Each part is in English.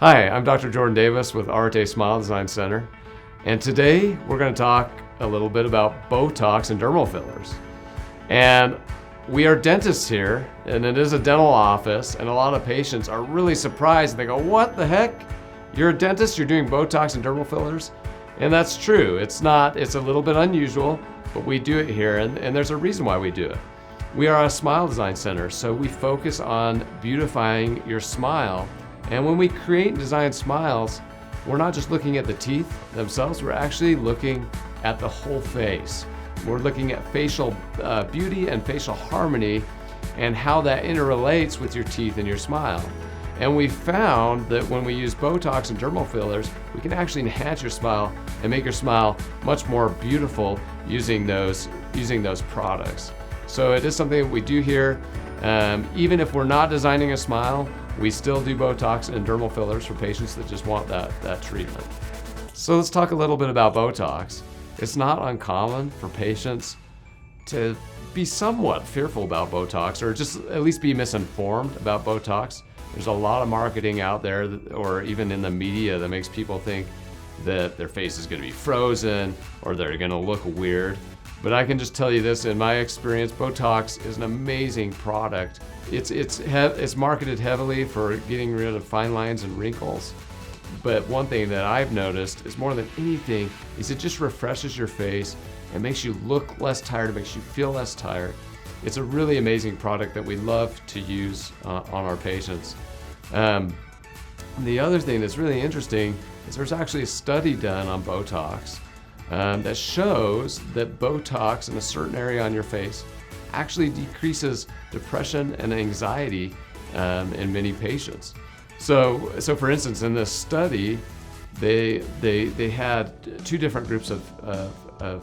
Hi, I'm Dr. Jordan Davis with Areté Smile Design Center, and today we're going to talk a little bit about Botox and dermal fillers. And we are dentists here, and it is a dental office, and a lot of patients are really surprised. They go, "What the heck? You're a dentist, you're doing Botox and dermal fillers?" And that's true. It's a little bit unusual, but we do it here, and there's a reason why we do it. We are a smile design center, so we focus on beautifying your smile. And when we create and design smiles, we're not just looking at the teeth themselves, we're actually looking at the whole face. We're looking at facial beauty and facial harmony and how that interrelates with your teeth and your smile. And we found that when we use Botox and dermal fillers, we can actually enhance your smile and make your smile much more beautiful using those products. So it is something that we do here. Even if we're not designing a smile, we still do Botox and dermal fillers for patients that just want that treatment. So let's talk a little bit about Botox. It's not uncommon for patients to be somewhat fearful about Botox, or just at least be misinformed about Botox. There's a lot of marketing out there, or even in the media, that makes people think that their face is going to be frozen or they're going to look weird. But I can just tell you this, in my experience, Botox is an amazing product. It's marketed heavily for getting rid of fine lines and wrinkles. But one thing that I've noticed is, more than anything, is it just refreshes your face and makes you look less tired, it makes you feel less tired. It's a really amazing product that we love to use on our patients. The other thing that's really interesting is there's actually a study done on Botox that shows that Botox in a certain area on your face actually decreases depression and anxiety in many patients. So for instance, in this study, they had two different groups of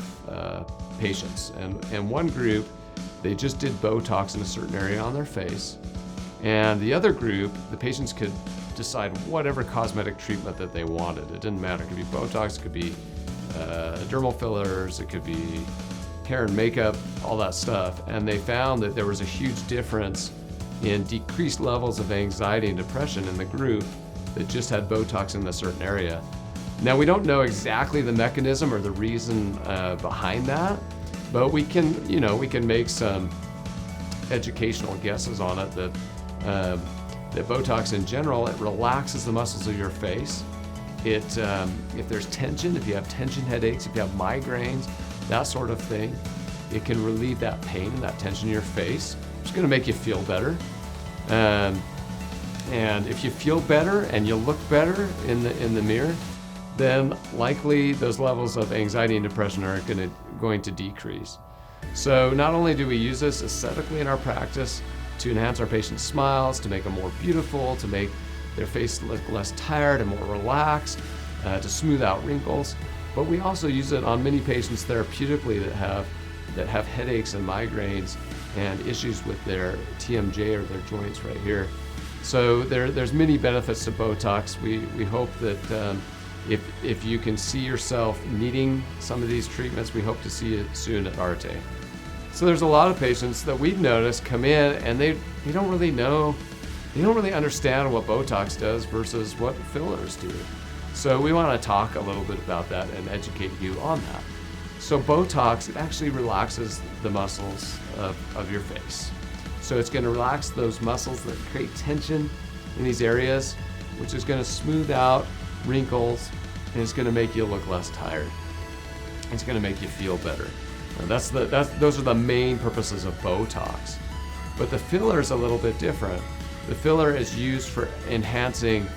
patients, and one group, they just did Botox in a certain area on their face, and the other group, the patients could decide whatever cosmetic treatment that they wanted. It didn't matter. It could be Botox, it could be dermal fillers, it could be hair and makeup, all that stuff. And they found that there was a huge difference in decreased levels of anxiety and depression in the group that just had Botox in a certain area. Now, we don't know exactly the mechanism or the reason behind that, but we can make some educational guesses on it that Botox in general, it relaxes the muscles of your face. If there's tension, if you have tension headaches, if you have migraines, that sort of thing, it can relieve that pain and that tension in your face. It's going to make you feel better. And if you feel better and you look better in the mirror, then likely those levels of anxiety and depression are going to decrease. So not only do we use this aesthetically in our practice to enhance our patients' smiles, to make them more beautiful, to make their face look less tired and more relaxed, to smooth out wrinkles, but we also use it on many patients therapeutically that have headaches and migraines and issues with their TMJ or their joints right here. So there's many benefits to Botox. We hope that if you can see yourself needing some of these treatments, we hope to see you soon at Areté. So there's a lot of patients that we've noticed come in and they don't really understand what Botox does versus what fillers do. So we want to talk a little bit about that and educate you on that. So Botox, it actually relaxes the muscles of your face. So it's going to relax those muscles that create tension in these areas, which is going to smooth out wrinkles, and it's going to make you look less tired. It's going to make you feel better. Now those are the main purposes of Botox. But the filler is a little bit different. The filler is used for enhancing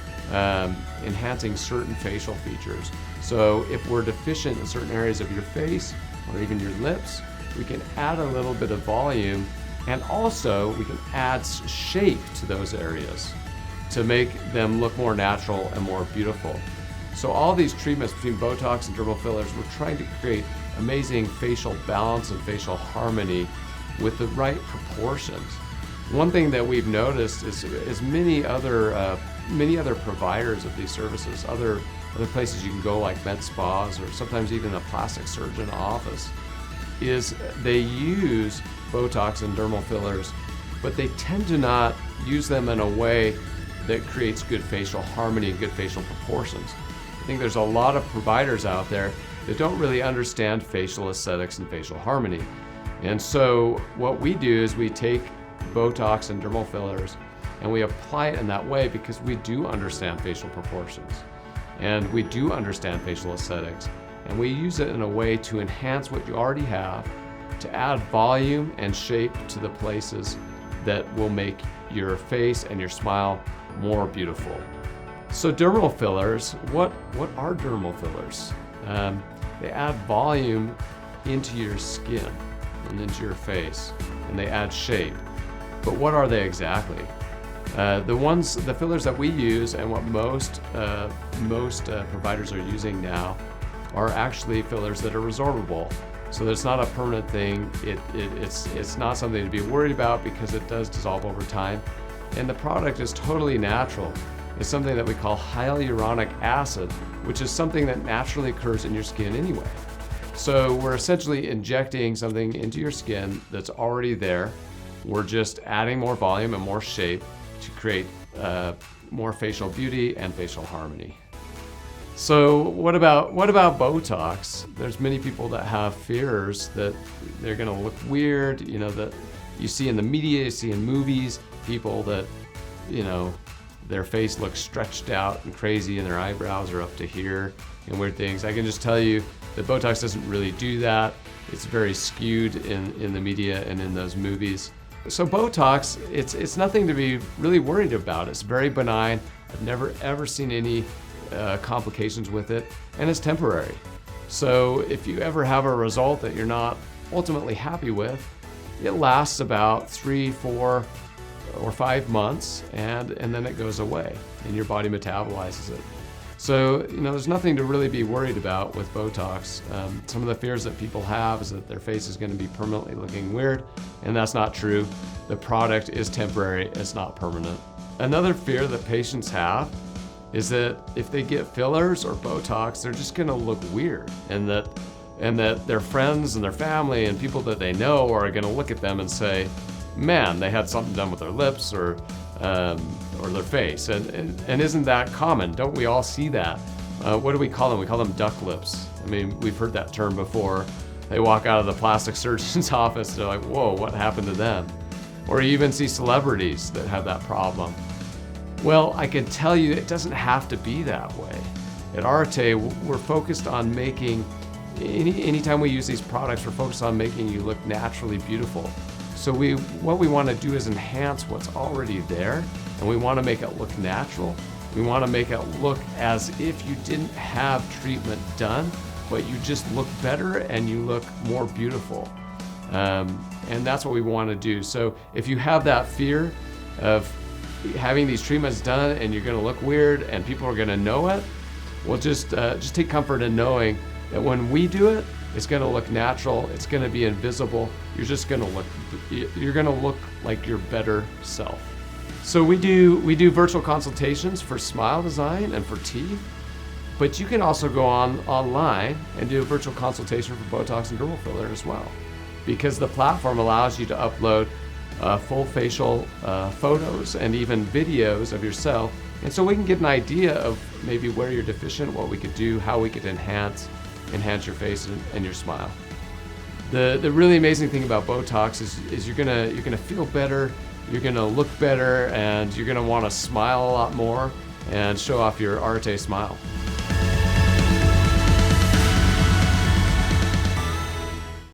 certain facial features. So if we're deficient in certain areas of your face or even your lips, we can add a little bit of volume, and also we can add shape to those areas to make them look more natural and more beautiful. So all these treatments between Botox and dermal fillers, we're trying to create amazing facial balance and facial harmony with the right proportions. One thing that we've noticed is many other providers of these services, other places you can go, like med spas or sometimes even a plastic surgeon office, is they use Botox and dermal fillers, but they tend to not use them in a way that creates good facial harmony and good facial proportions. I think there's a lot of providers out there that don't really understand facial aesthetics and facial harmony. And so what we do is we take Botox and dermal fillers and we apply it in that way because we do understand facial proportions and we do understand facial aesthetics, and we use it in a way to enhance what you already have, to add volume and shape to the places that will make your face and your smile more beautiful. So dermal fillers, what are dermal fillers? They add volume into your skin and into your face, and they add shape. But what are they exactly? The fillers that we use and what most providers are using now are actually fillers that are resorbable. So it's not a permanent thing. It's not something to be worried about because it does dissolve over time. And the product is totally natural. It's something that we call hyaluronic acid, which is something that naturally occurs in your skin anyway. So we're essentially injecting something into your skin that's already there. We're just adding more volume and more shape to create more facial beauty and facial harmony. So what about Botox? There's many people that have fears that they're gonna look weird, you know, that you see in the media, you see in movies, people that, you know, their face looks stretched out and crazy and their eyebrows are up to here and weird things. I can just tell you that Botox doesn't really do that. It's very skewed in the media and in those movies. So Botox, it's nothing to be really worried about. It's very benign. I've never ever seen any complications with it, and it's temporary. So if you ever have a result that you're not ultimately happy with, it lasts about 3, 4, or 5 months, and then it goes away, and your body metabolizes it. So, you know, there's nothing to really be worried about with Botox. Some of the fears that people have is that their face is going to be permanently looking weird, and that's not true. The product is temporary, it's not permanent. Another fear that patients have is that if they get fillers or Botox, they're just going to look weird, and that their friends and their family and people that they know are going to look at them and say, man, they had something done with their lips or their face. And isn't that common? Don't we all see that? What do we call them? We call them duck lips. I mean, we've heard that term before. They walk out of the plastic surgeon's office, they're like, whoa, what happened to them? Or you even see celebrities that have that problem. Well, I can tell you it doesn't have to be that way. At Areté, we're focused on making, anytime we use these products, we're focused on making you look naturally beautiful. So what we want to do is enhance what's already there, and we want to make it look natural. We want to make it look as if you didn't have treatment done, but you just look better and you look more beautiful. And that's what we want to do. So if you have that fear of having these treatments done and you're going to look weird and people are going to know it, well, just take comfort in knowing that when we do it, it's going to look natural. It's going to be invisible. You're going to look like your better self. So we do virtual consultations for smile design and for teeth, but you can also go online and do a virtual consultation for Botox and dermal filler as well, because the platform allows you to upload full facial photos and even videos of yourself, and so we can get an idea of maybe where you're deficient, what we could do, how we could enhance your face and your smile. The really amazing thing about Botox is you're gonna feel better, you're gonna look better, and you're gonna want to smile a lot more and show off your Areté smile.